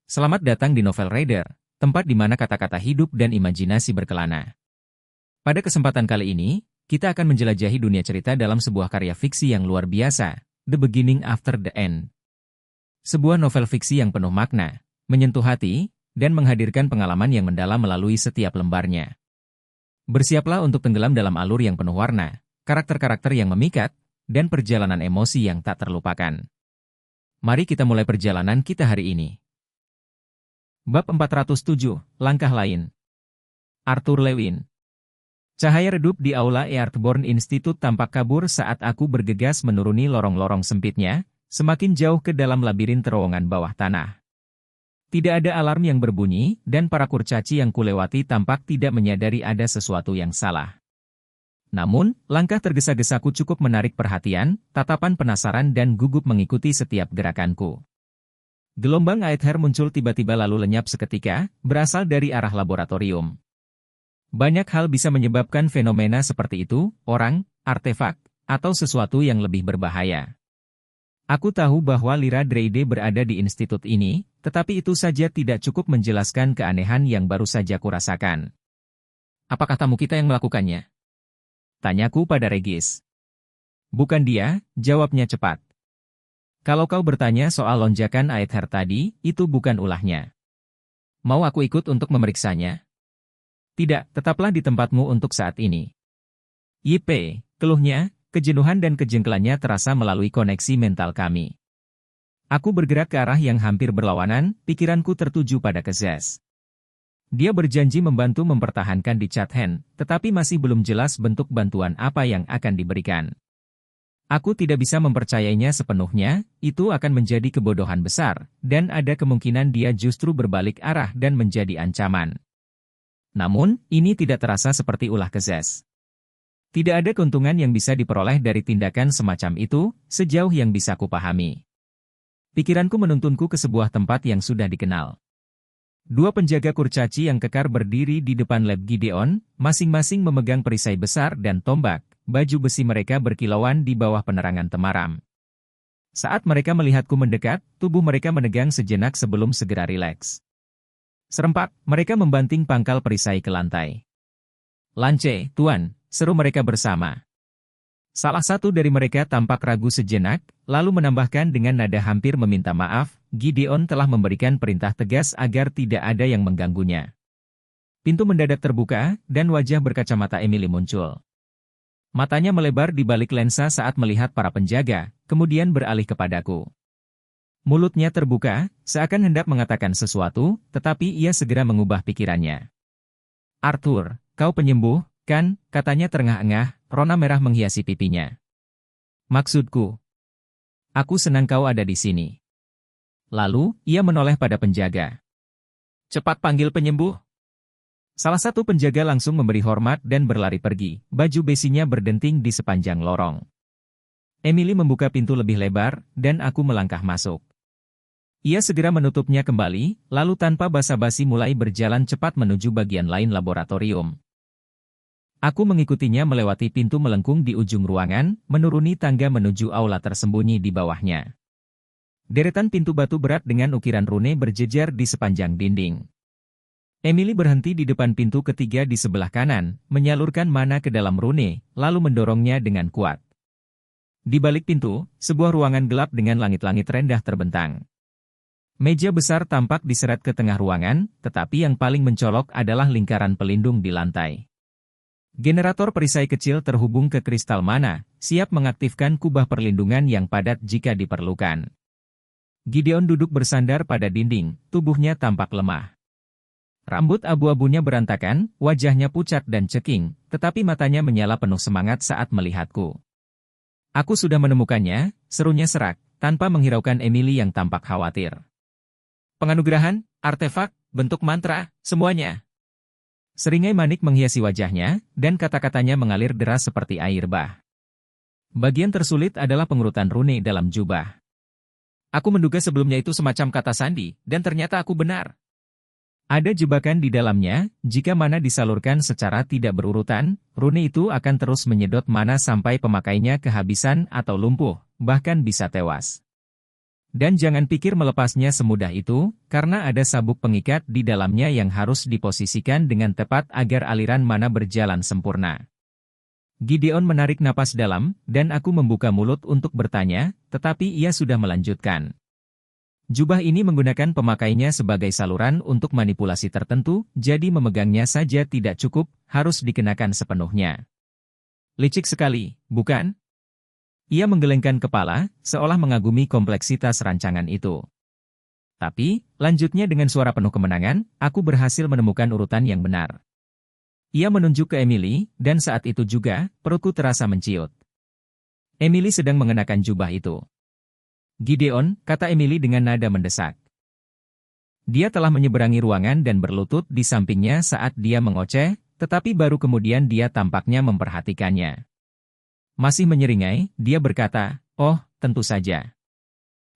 Selamat datang di Novel Reader, tempat di mana kata-kata hidup dan imajinasi berkelana. Pada kesempatan kali ini, kita akan menjelajahi dunia cerita dalam sebuah karya fiksi yang luar biasa, The Beginning After the End. Sebuah novel fiksi yang penuh makna, menyentuh hati, dan menghadirkan pengalaman yang mendalam melalui setiap lembarnya. Bersiaplah untuk tenggelam dalam alur yang penuh warna, karakter-karakter yang memikat, dan perjalanan emosi yang tak terlupakan. Mari kita mulai perjalanan kita hari ini. Bab 407, Langkah Lain. Arthur Lewin. Cahaya redup di aula Earthborn Institute tampak kabur saat aku bergegas menuruni lorong-lorong sempitnya, semakin jauh ke dalam labirin terowongan bawah tanah. Tidak ada alarm yang berbunyi, dan para kurcaci yang kulewati tampak tidak menyadari ada sesuatu yang salah. Namun, langkah tergesa-gesaku cukup menarik perhatian, tatapan penasaran dan gugup mengikuti setiap gerakanku. Gelombang aether muncul tiba-tiba lalu lenyap seketika, berasal dari arah laboratorium. Banyak hal bisa menyebabkan fenomena seperti itu, orang, artefak, atau sesuatu yang lebih berbahaya. Aku tahu bahwa Lyra Dreyde berada di institut ini, tetapi itu saja tidak cukup menjelaskan keanehan yang baru saja kurasakan. Apakah tamu kita yang melakukannya? Tanyaku pada Regis. Bukan dia, jawabnya cepat. Kalau kau bertanya soal lonjakan aether tadi, itu bukan ulahnya. Mau aku ikut untuk memeriksanya? Tidak, tetaplah di tempatmu untuk saat ini. YP, keluhnya, kejenuhan dan kejengkelannya terasa melalui koneksi mental kami. Aku bergerak ke arah yang hampir berlawanan, pikiranku tertuju pada Kezes. Dia berjanji membantu mempertahankan di Chatham, tetapi masih belum jelas bentuk bantuan apa yang akan diberikan. Aku tidak bisa mempercayainya sepenuhnya, itu akan menjadi kebodohan besar, dan ada kemungkinan dia justru berbalik arah dan menjadi ancaman. Namun, ini tidak terasa seperti ulah Kezes. Tidak ada keuntungan yang bisa diperoleh dari tindakan semacam itu, sejauh yang bisa kupahami. Pikiranku menuntunku ke sebuah tempat yang sudah dikenal. Dua penjaga kurcaci yang kekar berdiri di depan lab Gideon, masing-masing memegang perisai besar dan tombak. Baju besi mereka berkilauan di bawah penerangan temaram. Saat mereka melihatku mendekat, tubuh mereka menegang sejenak sebelum segera rileks. Serempak, mereka membanting pangkal perisai ke lantai. "Lance, Tuan," seru mereka bersama. Salah satu dari mereka tampak ragu sejenak, lalu menambahkan dengan nada hampir meminta maaf, Gideon telah memberikan perintah tegas agar tidak ada yang mengganggunya. Pintu mendadak terbuka, dan wajah berkacamata Emily muncul. Matanya melebar di balik lensa saat melihat para penjaga, kemudian beralih kepadaku. Mulutnya terbuka, seakan hendak mengatakan sesuatu, tetapi ia segera mengubah pikirannya. "Arthur, kau penyembuh, kan?" katanya terengah-engah, rona merah menghiasi pipinya. "Maksudku, aku senang kau ada di sini." Lalu, ia menoleh pada penjaga. "Cepat panggil penyembuh." Salah satu penjaga langsung memberi hormat dan berlari pergi, baju besinya berdenting di sepanjang lorong. Emily membuka pintu lebih lebar, dan aku melangkah masuk. Ia segera menutupnya kembali, lalu tanpa basa-basi mulai berjalan cepat menuju bagian lain laboratorium. Aku mengikutinya melewati pintu melengkung di ujung ruangan, menuruni tangga menuju aula tersembunyi di bawahnya. Deretan pintu batu berat dengan ukiran rune berjejer di sepanjang dinding. Emily berhenti di depan pintu ketiga di sebelah kanan, menyalurkan mana ke dalam rune, lalu mendorongnya dengan kuat. Di balik pintu, sebuah ruangan gelap dengan langit-langit rendah terbentang. Meja besar tampak diseret ke tengah ruangan, tetapi yang paling mencolok adalah lingkaran pelindung di lantai. Generator perisai kecil terhubung ke kristal mana, siap mengaktifkan kubah perlindungan yang padat jika diperlukan. Gideon duduk bersandar pada dinding, tubuhnya tampak lemah. Rambut abu-abunya berantakan, wajahnya pucat dan ceking, tetapi matanya menyala penuh semangat saat melihatku. "Aku sudah menemukannya," serunya serak, tanpa menghiraukan Emily yang tampak khawatir. "Penganugerahan, artefak, bentuk mantra, semuanya." Seringai manik menghiasi wajahnya, dan kata-katanya mengalir deras seperti air bah. Bagian tersulit adalah pengurutan rune dalam jubah. "Aku menduga sebelumnya itu semacam kata sandi, dan ternyata aku benar. Ada jebakan di dalamnya, jika mana disalurkan secara tidak berurutan, rune itu akan terus menyedot mana sampai pemakainya kehabisan atau lumpuh, bahkan bisa tewas." Dan jangan pikir melepasnya semudah itu, karena ada sabuk pengikat di dalamnya yang harus diposisikan dengan tepat agar aliran mana berjalan sempurna. Gideon menarik napas dalam, dan aku membuka mulut untuk bertanya, tetapi ia sudah melanjutkan. Jubah ini menggunakan pemakainya sebagai saluran untuk manipulasi tertentu, jadi memegangnya saja tidak cukup, harus dikenakan sepenuhnya. Licik sekali, bukan? Ia menggelengkan kepala, seolah mengagumi kompleksitas rancangan itu. Tapi, lanjutnya dengan suara penuh kemenangan, aku berhasil menemukan urutan yang benar. Ia menunjuk ke Emily, dan saat itu juga, perutku terasa menciut. Emily sedang mengenakan jubah itu. Gideon, kata Emily dengan nada mendesak. Dia telah menyeberangi ruangan dan berlutut di sampingnya saat dia mengoceh, tetapi baru kemudian dia tampaknya memperhatikannya. Masih menyeringai, dia berkata, "Oh, tentu saja.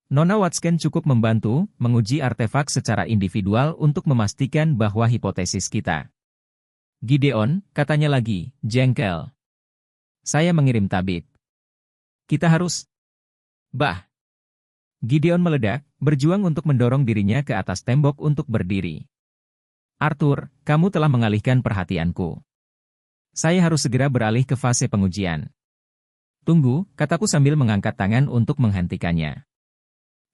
Nona Watson cukup membantu menguji artefak secara individual untuk memastikan bahwa hipotesis kita." Gideon, katanya lagi, jengkel. Saya mengirim tabib. Kita harus... Bah! Gideon meledak, berjuang untuk mendorong dirinya ke atas tembok untuk berdiri. Arthur, kamu telah mengalihkan perhatianku. Saya harus segera beralih ke fase pengujian. Tunggu, kataku sambil mengangkat tangan untuk menghentikannya.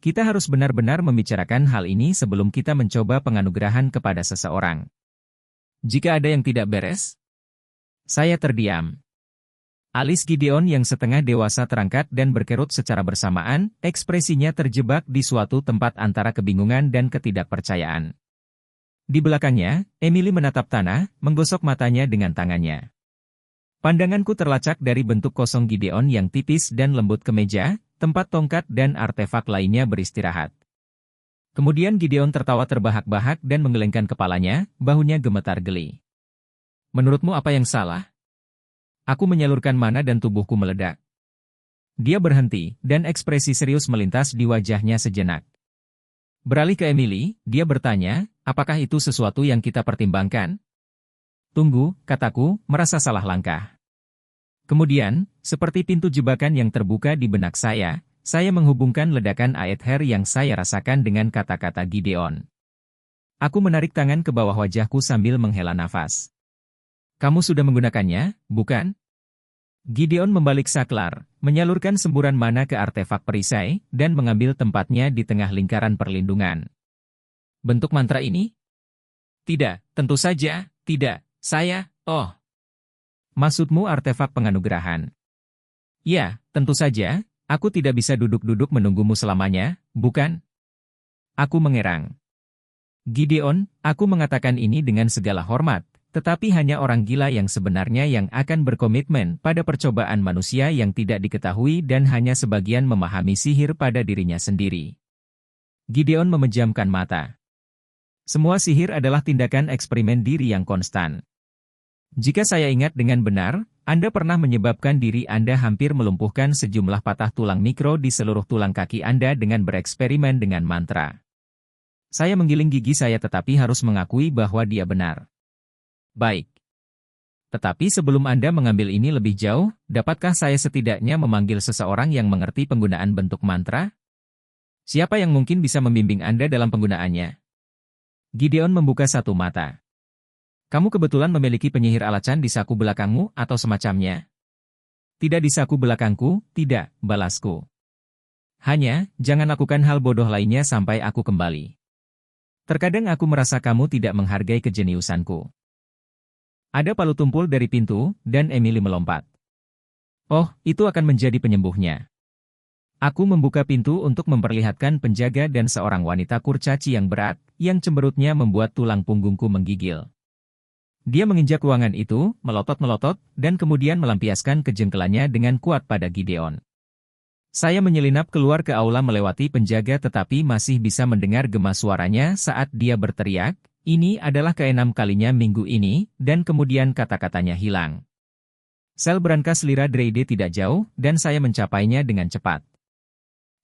Kita harus benar-benar membicarakan hal ini sebelum kita mencoba penganugerahan kepada seseorang. Jika ada yang tidak beres, saya terdiam. Alis Gideon yang setengah dewasa terangkat dan berkerut secara bersamaan, ekspresinya terjebak di suatu tempat antara kebingungan dan ketidakpercayaan. Di belakangnya, Emily menatap tanah, menggosok matanya dengan tangannya. Pandanganku terlacak dari bentuk kosong Gideon yang tipis dan lembut ke meja, tempat tongkat dan artefak lainnya beristirahat. Kemudian Gideon tertawa terbahak-bahak dan menggelengkan kepalanya, bahunya gemetar geli. Menurutmu apa yang salah? Aku menyalurkan mana dan tubuhku meledak. Dia berhenti, dan ekspresi serius melintas di wajahnya sejenak. Beralih ke Emily, dia bertanya, apakah itu sesuatu yang kita pertimbangkan? Tunggu, kataku, merasa salah langkah. Kemudian, seperti pintu jebakan yang terbuka di benak saya menghubungkan ledakan Aether yang saya rasakan dengan kata-kata Gideon. Aku menarik tangan ke bawah wajahku sambil menghela nafas. Kamu sudah menggunakannya, bukan? Gideon membalik saklar, menyalurkan semburan mana ke artefak perisai, dan mengambil tempatnya di tengah lingkaran perlindungan. Bentuk mantra ini? Tidak, tentu saja, tidak. Maksudmu artefak penganugerahan? Ya, tentu saja, aku tidak bisa duduk-duduk menunggumu selamanya, bukan? Aku mengerang. Gideon, aku mengatakan ini dengan segala hormat, tetapi hanya orang gila yang sebenarnya yang akan berkomitmen pada percobaan manusia yang tidak diketahui dan hanya sebagian memahami sihir pada dirinya sendiri. Gideon memejamkan mata. Semua sihir adalah tindakan eksperimen diri yang konstan. Jika saya ingat dengan benar, Anda pernah menyebabkan diri Anda hampir melumpuhkan sejumlah patah tulang mikro di seluruh tulang kaki Anda dengan bereksperimen dengan mantra. Saya menggiling gigi saya tetapi harus mengakui bahwa dia benar. Baik. Tetapi sebelum Anda mengambil ini lebih jauh, dapatkah saya setidaknya memanggil seseorang yang mengerti penggunaan bentuk mantra? Siapa yang mungkin bisa membimbing Anda dalam penggunaannya? Gideon membuka satu mata. Kamu kebetulan memiliki penyihir alacan di saku belakangmu atau semacamnya? Tidak di saku belakangku, tidak, balasku. Hanya, jangan lakukan hal bodoh lainnya sampai aku kembali. Terkadang aku merasa kamu tidak menghargai kejeniusanku. Ada palu tumpul dari pintu, dan Emily melompat. Oh, itu akan menjadi penyembuhnya. Aku membuka pintu untuk memperlihatkan penjaga dan seorang wanita kurcaci yang berat, yang cemberutnya membuat tulang punggungku menggigil. Dia menginjak ruangan itu, melotot-melotot, dan kemudian melampiaskan kejengkelannya dengan kuat pada Gideon. Saya menyelinap keluar ke aula melewati penjaga tetapi masih bisa mendengar gema suaranya saat dia berteriak, ini adalah keenam kalinya minggu ini, dan kemudian kata-katanya hilang. Sel brankas Lyra Dreyde tidak jauh, dan saya mencapainya dengan cepat.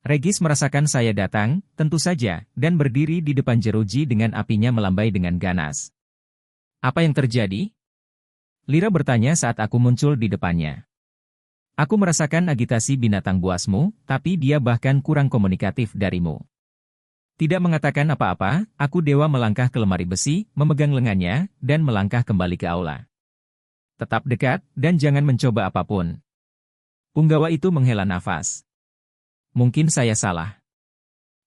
Regis merasakan saya datang, tentu saja, dan berdiri di depan jeruji dengan apinya melambai dengan ganas. Apa yang terjadi? Lyra bertanya saat aku muncul di depannya. Aku merasakan agitasi binatang buasmu, tapi dia bahkan kurang komunikatif darimu. Tidak mengatakan apa-apa, aku dewa melangkah ke lemari besi, memegang lengannya, dan melangkah kembali ke aula. Tetap dekat, dan jangan mencoba apapun. Punggawa itu menghela nafas. Mungkin saya salah.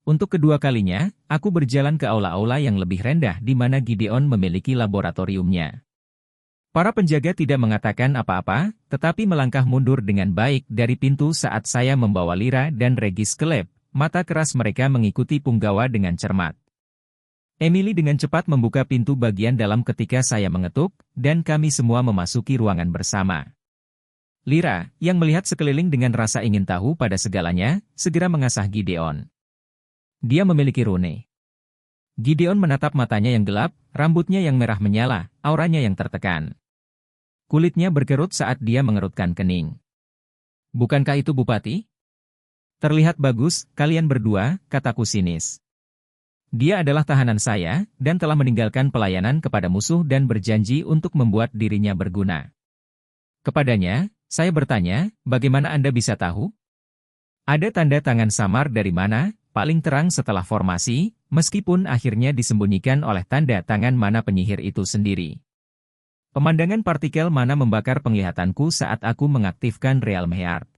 Untuk kedua kalinya, aku berjalan ke aula-aula yang lebih rendah di mana Gideon memiliki laboratoriumnya. Para penjaga tidak mengatakan apa-apa, tetapi melangkah mundur dengan baik dari pintu saat saya membawa Lyra dan Regis ke lab. Mata keras mereka mengikuti Punggawa dengan cermat. Emily dengan cepat membuka pintu bagian dalam ketika saya mengetuk, dan kami semua memasuki ruangan bersama. Lyra, yang melihat sekeliling dengan rasa ingin tahu pada segalanya, segera mengasah Gideon. Dia memiliki rune. Gideon menatap matanya yang gelap, rambutnya yang merah menyala, auranya yang tertekan. Kulitnya berkerut saat dia mengerutkan kening. Bukankah itu Bupati? Terlihat bagus, kalian berdua, kataku sinis. Dia adalah tahanan saya, dan telah meninggalkan pelayanan kepada musuh dan berjanji untuk membuat dirinya berguna. Kepadanya, saya bertanya, bagaimana Anda bisa tahu? Ada tanda tangan samar dari mana, paling terang setelah formasi, meskipun akhirnya disembunyikan oleh tanda tangan mana penyihir itu sendiri. Pemandangan partikel mana membakar penglihatanku saat aku mengaktifkan Realm Heart.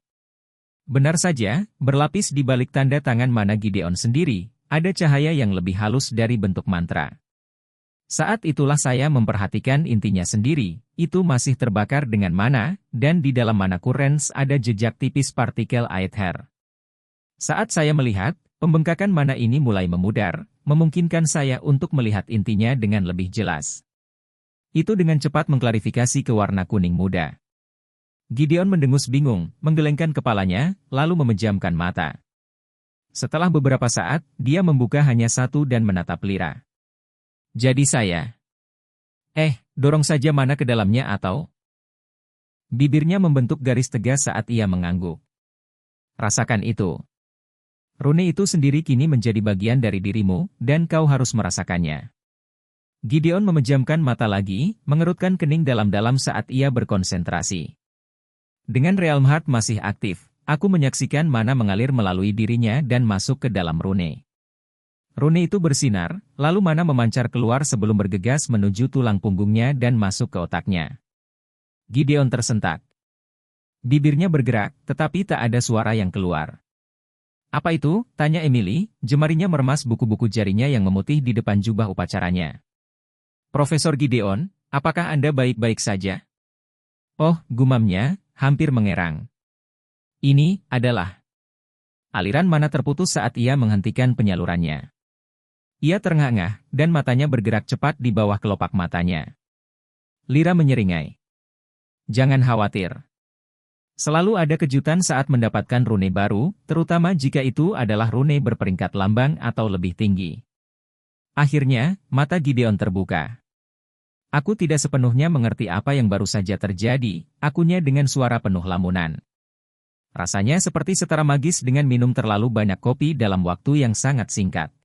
Benar saja, berlapis di balik tanda tangan mana Gideon sendiri, ada cahaya yang lebih halus dari bentuk mantra. Saat itulah saya memperhatikan intinya sendiri, itu masih terbakar dengan mana, dan di dalam mana kurens ada jejak tipis partikel Aether. Saat saya melihat, pembengkakan mana ini mulai memudar, memungkinkan saya untuk melihat intinya dengan lebih jelas. Itu dengan cepat mengklarifikasi ke warna kuning muda. Gideon mendengus bingung, menggelengkan kepalanya, lalu memejamkan mata. Setelah beberapa saat, dia membuka hanya satu dan menatap Lyra. Jadi saya. Dorong saja mana ke dalamnya atau? Bibirnya membentuk garis tegas saat ia mengangguk. Rasakan itu. Rune itu sendiri kini menjadi bagian dari dirimu, dan kau harus merasakannya. Gideon memejamkan mata lagi, mengerutkan kening dalam-dalam saat ia berkonsentrasi. Dengan Realm Heart masih aktif, aku menyaksikan mana mengalir melalui dirinya dan masuk ke dalam rune. Rune itu bersinar, lalu mana memancar keluar sebelum bergegas menuju tulang punggungnya dan masuk ke otaknya. Gideon tersentak. Bibirnya bergerak, tetapi tak ada suara yang keluar. Apa itu? Tanya Emily, jemarinya meremas buku-buku jarinya yang memutih di depan jubah upacaranya. Profesor Gideon, apakah Anda baik-baik saja? Oh, gumamnya, hampir mengerang. Ini adalah aliran mana terputus saat ia menghentikan penyalurannya. Ia terengah-engah, dan matanya bergerak cepat di bawah kelopak matanya. Lyra menyeringai. Jangan khawatir. Selalu ada kejutan saat mendapatkan rune baru, terutama jika itu adalah rune berperingkat lambang atau lebih tinggi. Akhirnya, mata Gideon terbuka. Aku tidak sepenuhnya mengerti apa yang baru saja terjadi, akunya dengan suara penuh lamunan. Rasanya seperti setara magis dengan minum terlalu banyak kopi dalam waktu yang sangat singkat.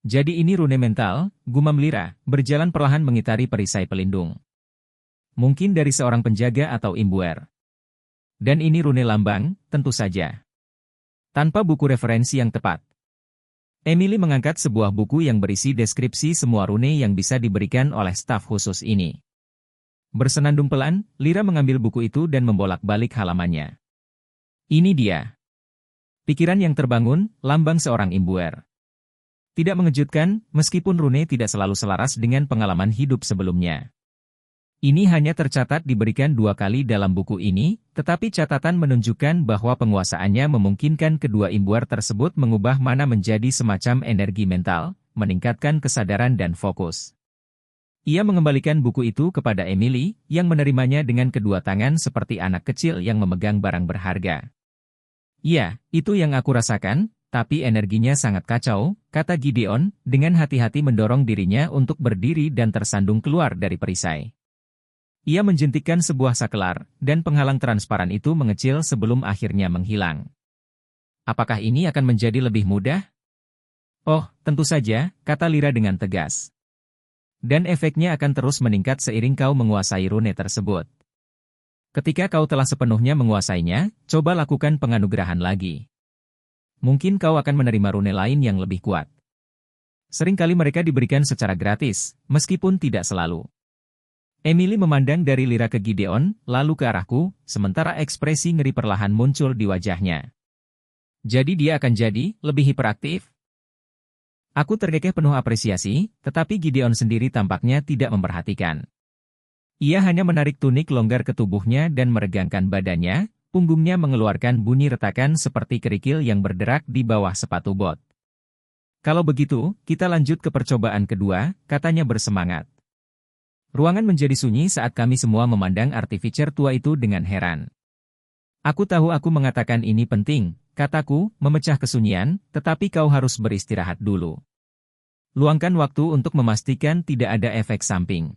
Jadi ini rune mental, gumam Lyra, berjalan perlahan mengitari perisai pelindung. Mungkin dari seorang penjaga atau imbuer. Dan ini rune lambang, tentu saja. Tanpa buku referensi yang tepat. Emily mengangkat sebuah buku yang berisi deskripsi semua rune yang bisa diberikan oleh staf khusus ini. Bersenandung pelan, Lyra mengambil buku itu dan membolak-balik halamannya. Ini dia. Pikiran yang terbangun, lambang seorang imbuer. Tidak mengejutkan, meskipun rune tidak selalu selaras dengan pengalaman hidup sebelumnya. Ini hanya tercatat diberikan 2 kali dalam buku ini, tetapi catatan menunjukkan bahwa penguasaannya memungkinkan kedua imbuer tersebut mengubah mana menjadi semacam energi mental, meningkatkan kesadaran dan fokus. Ia mengembalikan buku itu kepada Emily, yang menerimanya dengan kedua tangan seperti anak kecil yang memegang barang berharga. Ya, itu yang aku rasakan, tapi energinya sangat kacau, kata Gideon, dengan hati-hati mendorong dirinya untuk berdiri dan tersandung keluar dari perisai. Ia menjentikkan sebuah sakelar, dan penghalang transparan itu mengecil sebelum akhirnya menghilang. Apakah ini akan menjadi lebih mudah? Oh, tentu saja, kata Lyra dengan tegas. Dan efeknya akan terus meningkat seiring kau menguasai rune tersebut. Ketika kau telah sepenuhnya menguasainya, coba lakukan penganugerahan lagi. Mungkin kau akan menerima rune lain yang lebih kuat. Seringkali mereka diberikan secara gratis, meskipun tidak selalu. Emily memandang dari Lyra ke Gideon, lalu ke arahku, sementara ekspresi ngeri perlahan muncul di wajahnya. Jadi dia akan jadi lebih hiperaktif? Aku terkekeh penuh apresiasi, tetapi Gideon sendiri tampaknya tidak memperhatikan. Ia hanya menarik tunik longgar ke tubuhnya dan meregangkan badannya, punggungnya mengeluarkan bunyi retakan seperti kerikil yang berderak di bawah sepatu bot. Kalau begitu, kita lanjut ke percobaan kedua, katanya bersemangat. Ruangan menjadi sunyi saat kami semua memandang artificer tua itu dengan heran. Aku tahu aku mengatakan ini penting, kataku, memecah kesunyian, tetapi kau harus beristirahat dulu. Luangkan waktu untuk memastikan tidak ada efek samping.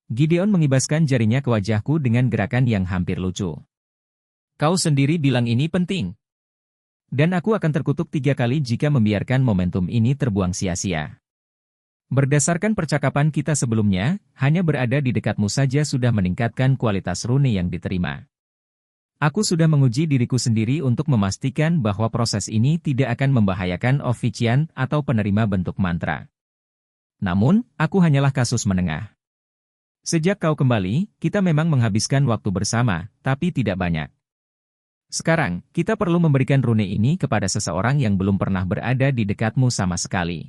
Gideon mengibaskan jarinya ke wajahku dengan gerakan yang hampir lucu. Kau sendiri bilang ini penting. Dan aku akan terkutuk 3 kali jika membiarkan momentum ini terbuang sia-sia. Berdasarkan percakapan kita sebelumnya, hanya berada di dekatmu saja sudah meningkatkan kualitas rune yang diterima. Aku sudah menguji diriku sendiri untuk memastikan bahwa proses ini tidak akan membahayakan officiant atau penerima bentuk mantra. Namun, aku hanyalah kasus menengah. Sejak kau kembali, kita memang menghabiskan waktu bersama, tapi tidak banyak. Sekarang, kita perlu memberikan rune ini kepada seseorang yang belum pernah berada di dekatmu sama sekali.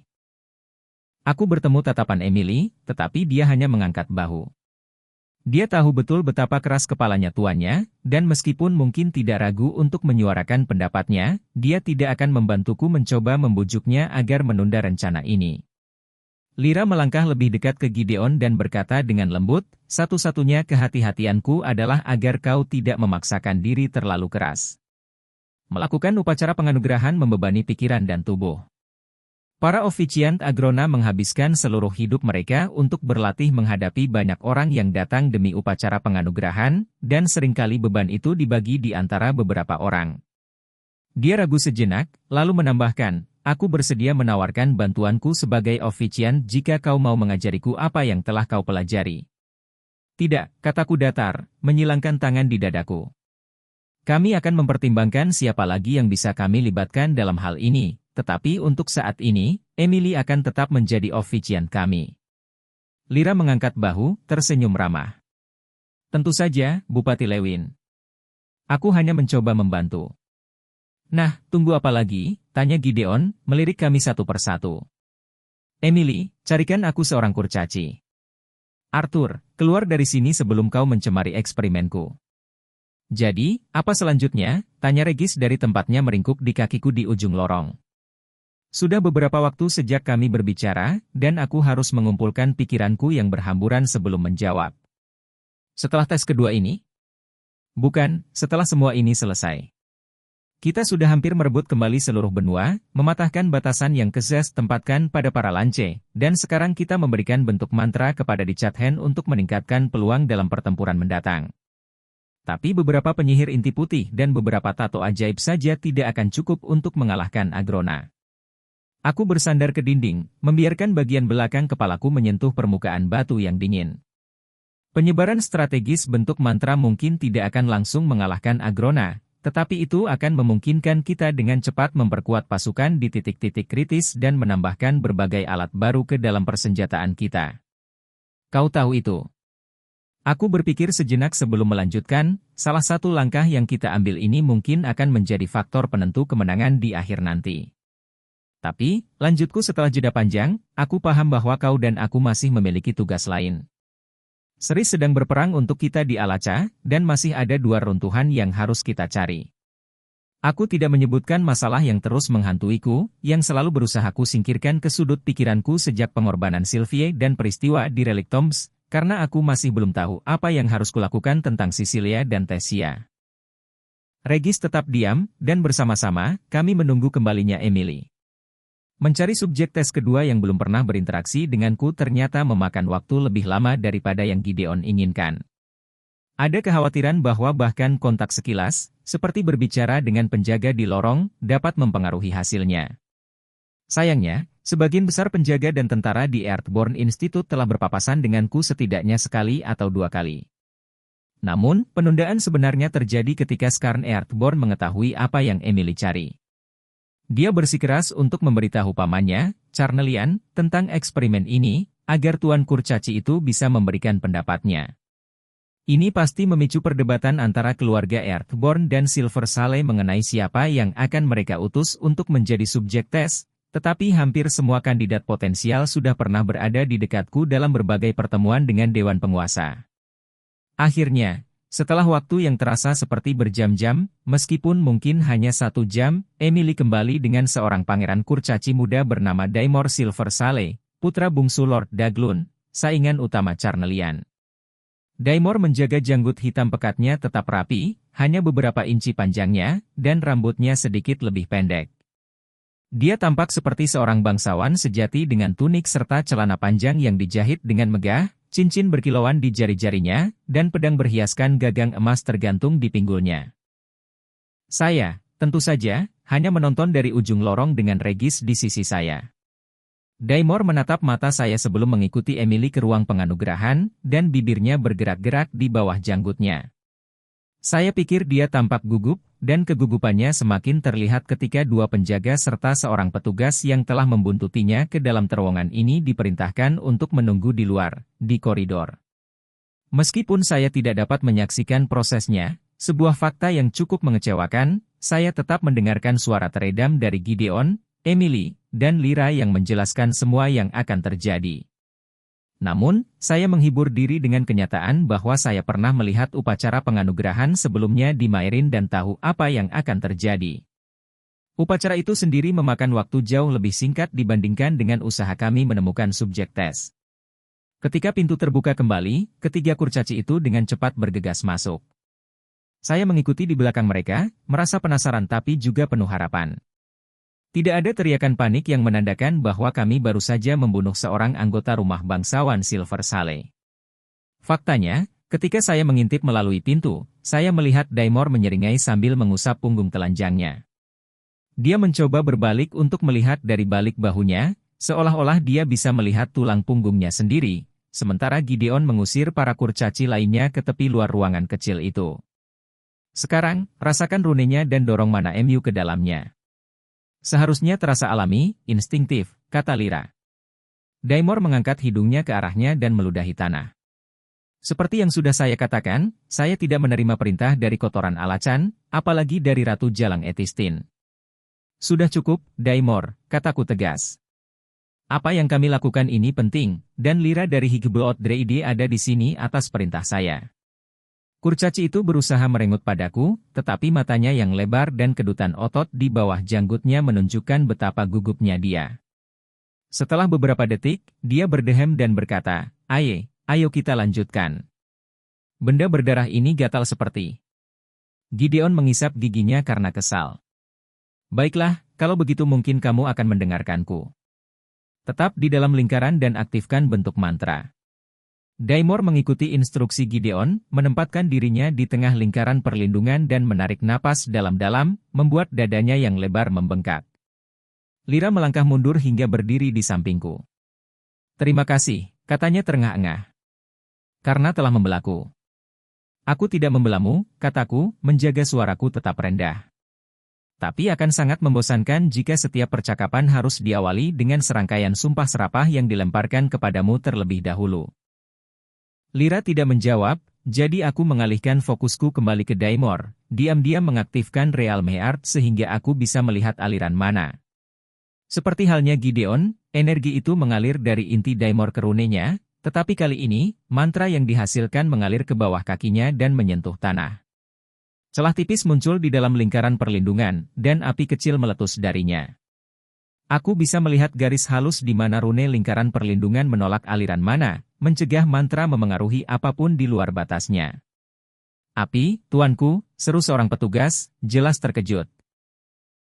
Aku bertemu tatapan Emily, tetapi dia hanya mengangkat bahu. Dia tahu betul betapa keras kepalanya tuannya, dan meskipun mungkin tidak ragu untuk menyuarakan pendapatnya, dia tidak akan membantuku mencoba membujuknya agar menunda rencana ini. Lyra melangkah lebih dekat ke Gideon dan berkata dengan lembut, satu-satunya kehati-hatianku adalah agar kau tidak memaksakan diri terlalu keras. Melakukan upacara penganugerahan membebani pikiran dan tubuh. Para officiant Agrona menghabiskan seluruh hidup mereka untuk berlatih menghadapi banyak orang yang datang demi upacara penganugerahan, dan seringkali beban itu dibagi di antara beberapa orang. Dia ragu sejenak, lalu menambahkan, aku bersedia menawarkan bantuanku sebagai officiant jika kau mau mengajariku apa yang telah kau pelajari. Tidak, kataku datar, menyilangkan tangan di dadaku. Kami akan mempertimbangkan siapa lagi yang bisa kami libatkan dalam hal ini, tetapi untuk saat ini, Emily akan tetap menjadi officiant kami. Lyra mengangkat bahu, tersenyum ramah. Tentu saja, Bupati Lewin. Aku hanya mencoba membantu. Nah, tunggu apa lagi? Tanya Gideon, melirik kami satu persatu. Emily, carikan aku seorang kurcaci. Arthur, keluar dari sini sebelum kau mencemari eksperimenku. Jadi, apa selanjutnya? Tanya Regis dari tempatnya meringkuk di kakiku di ujung lorong. Sudah beberapa waktu sejak kami berbicara, dan aku harus mengumpulkan pikiranku yang berhamburan sebelum menjawab. Setelah tes kedua ini? Bukan, setelah semua ini selesai. Kita sudah hampir merebut kembali seluruh benua, mematahkan batasan yang Kezas tempatkan pada para lance, dan sekarang kita memberikan bentuk mantra kepada Dicathen untuk meningkatkan peluang dalam pertempuran mendatang. Tapi beberapa penyihir inti putih dan beberapa tato ajaib saja tidak akan cukup untuk mengalahkan Agrona. Aku bersandar ke dinding, membiarkan bagian belakang kepalaku menyentuh permukaan batu yang dingin. Penyebaran strategis bentuk mantra mungkin tidak akan langsung mengalahkan Agrona, tetapi itu akan memungkinkan kita dengan cepat memperkuat pasukan di titik-titik kritis dan menambahkan berbagai alat baru ke dalam persenjataan kita. Kau tahu itu. Aku berpikir sejenak sebelum melanjutkan, salah satu langkah yang kita ambil ini mungkin akan menjadi faktor penentu kemenangan di akhir nanti. Tapi, lanjutku setelah jeda panjang, aku paham bahwa kau dan aku masih memiliki tugas lain. Seris sedang berperang untuk kita di Alaca, dan masih ada 2 runtuhan yang harus kita cari. Aku tidak menyebutkan masalah yang terus menghantuiku, yang selalu berusaha ku singkirkan ke sudut pikiranku sejak pengorbanan Sylvie dan peristiwa di Relic Tombs, karena aku masih belum tahu apa yang harus kulakukan tentang Cecilia dan Tessia. Regis tetap diam, dan bersama-sama, kami menunggu kembalinya Emily. Mencari subjek tes kedua yang belum pernah berinteraksi denganku ternyata memakan waktu lebih lama daripada yang Gideon inginkan. Ada kekhawatiran bahwa bahkan kontak sekilas, seperti berbicara dengan penjaga di lorong, dapat mempengaruhi hasilnya. Sayangnya, sebagian besar penjaga dan tentara di Earthborn Institute telah berpapasan denganku setidaknya sekali atau 2 kali. Namun, penundaan sebenarnya terjadi ketika Skarn Earthborn mengetahui apa yang Emily cari. Dia bersikeras untuk memberitahu pamannya, Charnelian, tentang eksperimen ini, agar Tuan Kurcaci itu bisa memberikan pendapatnya. Ini pasti memicu perdebatan antara keluarga Earthborn dan Silver Sale mengenai siapa yang akan mereka utus untuk menjadi subjek tes, tetapi hampir semua kandidat potensial sudah pernah berada di dekatku dalam berbagai pertemuan dengan Dewan Penguasa. Akhirnya, setelah waktu yang terasa seperti berjam-jam, meskipun mungkin hanya 1 jam, Emily kembali dengan seorang pangeran kurcaci muda bernama Daimor Silver Sale, putra bungsu Lord Daglun, saingan utama Charnelian. Daimor menjaga janggut hitam pekatnya tetap rapi, hanya beberapa inci panjangnya, dan rambutnya sedikit lebih pendek. Dia tampak seperti seorang bangsawan sejati dengan tunik serta celana panjang yang dijahit dengan megah, cincin berkilauan di jari-jarinya, dan pedang berhiaskan gagang emas tergantung di pinggulnya. Saya, tentu saja, hanya menonton dari ujung lorong dengan Regis di sisi saya. Daimor menatap mata saya sebelum mengikuti Emily ke ruang penganugerahan, dan bibirnya bergerak-gerak di bawah janggutnya. Saya pikir dia tampak gugup, dan kegugupannya semakin terlihat ketika 2 penjaga serta seorang petugas yang telah membuntutinya ke dalam terowongan ini diperintahkan untuk menunggu di luar, di koridor. Meskipun saya tidak dapat menyaksikan prosesnya, sebuah fakta yang cukup mengecewakan, saya tetap mendengarkan suara teredam dari Gideon, Emily, dan Lyra yang menjelaskan semua yang akan terjadi. Namun, saya menghibur diri dengan kenyataan bahwa saya pernah melihat upacara penganugerahan sebelumnya di Maerin dan tahu apa yang akan terjadi. Upacara itu sendiri memakan waktu jauh lebih singkat dibandingkan dengan usaha kami menemukan subjek tes. Ketika pintu terbuka kembali, ketiga kurcaci itu dengan cepat bergegas masuk. Saya mengikuti di belakang mereka, merasa penasaran tapi juga penuh harapan. Tidak ada teriakan panik yang menandakan bahwa kami baru saja membunuh seorang anggota rumah bangsawan Silver Sale. Faktanya, ketika saya mengintip melalui pintu, saya melihat Daimor menyeringai sambil mengusap punggung telanjangnya. Dia mencoba berbalik untuk melihat dari balik bahunya, seolah-olah dia bisa melihat tulang punggungnya sendiri, sementara Gideon mengusir para kurcaci lainnya ke tepi luar ruangan kecil itu. Sekarang, rasakan runenya dan dorong mana MU ke dalamnya. Seharusnya terasa alami, instingtif, kata Lyra. Daimor mengangkat hidungnya ke arahnya dan meludahi tanah. Seperti yang sudah saya katakan, saya tidak menerima perintah dari kotoran alacan, apalagi dari Ratu Jalang Etistin. Sudah cukup, Daimor, kataku tegas. Apa yang kami lakukan ini penting, dan Lyra dari Higblot Dreide ada di sini atas perintah saya. Kurcaci itu berusaha merengut padaku, tetapi matanya yang lebar dan kedutan otot di bawah janggutnya menunjukkan betapa gugupnya dia. Setelah beberapa detik, dia berdehem dan berkata, ayo kita lanjutkan. Benda berdarah ini gatal seperti. Gideon mengisap giginya karena kesal. Baiklah, kalau begitu mungkin kamu akan mendengarkanku. Tetap di dalam lingkaran dan aktifkan bentuk mantra. Daimor mengikuti instruksi Gideon, menempatkan dirinya di tengah lingkaran perlindungan dan menarik napas dalam-dalam, membuat dadanya yang lebar membengkak. Lyra melangkah mundur hingga berdiri di sampingku. Terima kasih, katanya terengah-engah. Karena telah membelaku. Aku tidak membelamu, kataku, menjaga suaraku tetap rendah. Tapi akan sangat membosankan jika setiap percakapan harus diawali dengan serangkaian sumpah serapah yang dilemparkan kepadamu terlebih dahulu. Lyra tidak menjawab, jadi aku mengalihkan fokusku kembali ke Daimor, diam-diam mengaktifkan Realme Art sehingga aku bisa melihat aliran mana. Seperti halnya Gideon, energi itu mengalir dari inti Daimor ke runenya, tetapi kali ini, mantra yang dihasilkan mengalir ke bawah kakinya dan menyentuh tanah. Celah tipis muncul di dalam lingkaran perlindungan, dan api kecil meletus darinya. Aku bisa melihat garis halus di mana rune lingkaran perlindungan menolak aliran mana, mencegah mantra memengaruhi apapun di luar batasnya. Api, tuanku, seru seorang petugas, jelas terkejut.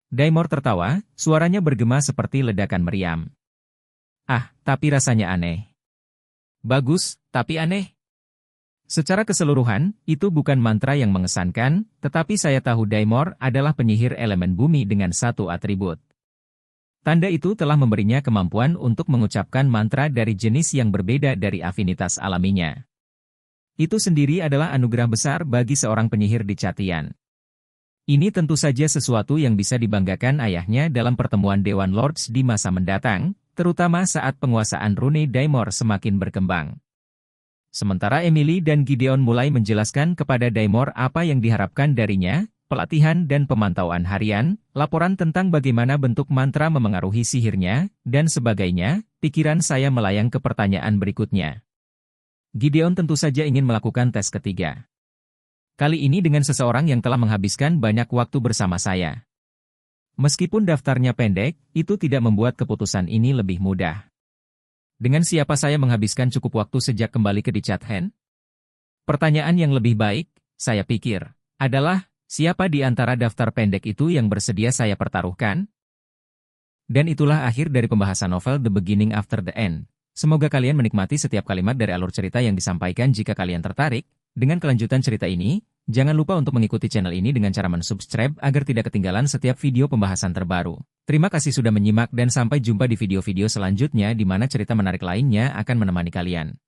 Daimor tertawa, suaranya bergema seperti ledakan meriam. Ah, tapi rasanya aneh. Bagus, tapi aneh. Secara keseluruhan, itu bukan mantra yang mengesankan, tetapi saya tahu Daimor adalah penyihir elemen bumi dengan satu atribut. Tanda itu telah memberinya kemampuan untuk mengucapkan mantra dari jenis yang berbeda dari afinitas alaminya. Itu sendiri adalah anugerah besar bagi seorang penyihir di Chatian. Ini tentu saja sesuatu yang bisa dibanggakan ayahnya dalam pertemuan Dewan Lords di masa mendatang, terutama saat penguasaan rune Daimor semakin berkembang. Sementara Emily dan Gideon mulai menjelaskan kepada Daimor apa yang diharapkan darinya, pelatihan dan pemantauan harian, laporan tentang bagaimana bentuk mantra memengaruhi sihirnya, dan sebagainya, pikiran saya melayang ke pertanyaan berikutnya. Gideon tentu saja ingin melakukan tes ketiga. Kali ini dengan seseorang yang telah menghabiskan banyak waktu bersama saya. Meskipun daftarnya pendek, itu tidak membuat keputusan ini lebih mudah. Dengan siapa saya menghabiskan cukup waktu sejak kembali ke Dichathen? Pertanyaan yang lebih baik, saya pikir, adalah, siapa di antara daftar pendek itu yang bersedia saya pertaruhkan? Dan itulah akhir dari pembahasan novel The Beginning After the End. Semoga kalian menikmati setiap kalimat dari alur cerita yang disampaikan. Jika kalian tertarik dengan kelanjutan cerita ini, jangan lupa untuk mengikuti channel ini dengan cara mensubscribe agar tidak ketinggalan setiap video pembahasan terbaru. Terima kasih sudah menyimak dan sampai jumpa di video-video selanjutnya di mana cerita menarik lainnya akan menemani kalian.